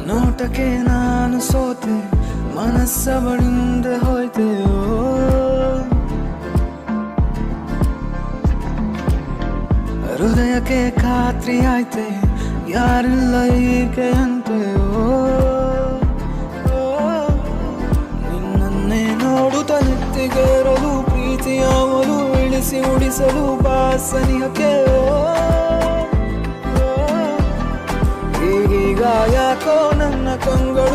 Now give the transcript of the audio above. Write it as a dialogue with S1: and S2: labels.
S1: ನೋಟಕ್ಕೆ ನಾನು ಸೋತೆ, ಮನಸ್ಸವಳಿಂದ ಹೋಯ್ತೆ. ಹೃದಯಕ್ಕೆ ಖಾತ್ರಿ ಆಯ್ತೆ, ಯಾರಿಲ್ಲ ಹೀಗೆ ಅಂತೆ. ನಿನ್ನನ್ನೇ ನೋಡುತ್ತ ನೆತ್ತಿಗೇರಲು ಪ್ರೀತಿಯಾವಲು ಇಳಿಸಿ ಉಡಿಸಲು ಬಾಸನಿಯಕ್ಕೆ. ಈಗೀಗ ಯಾಕೋ ನನ್ನ ಕಂಗಳು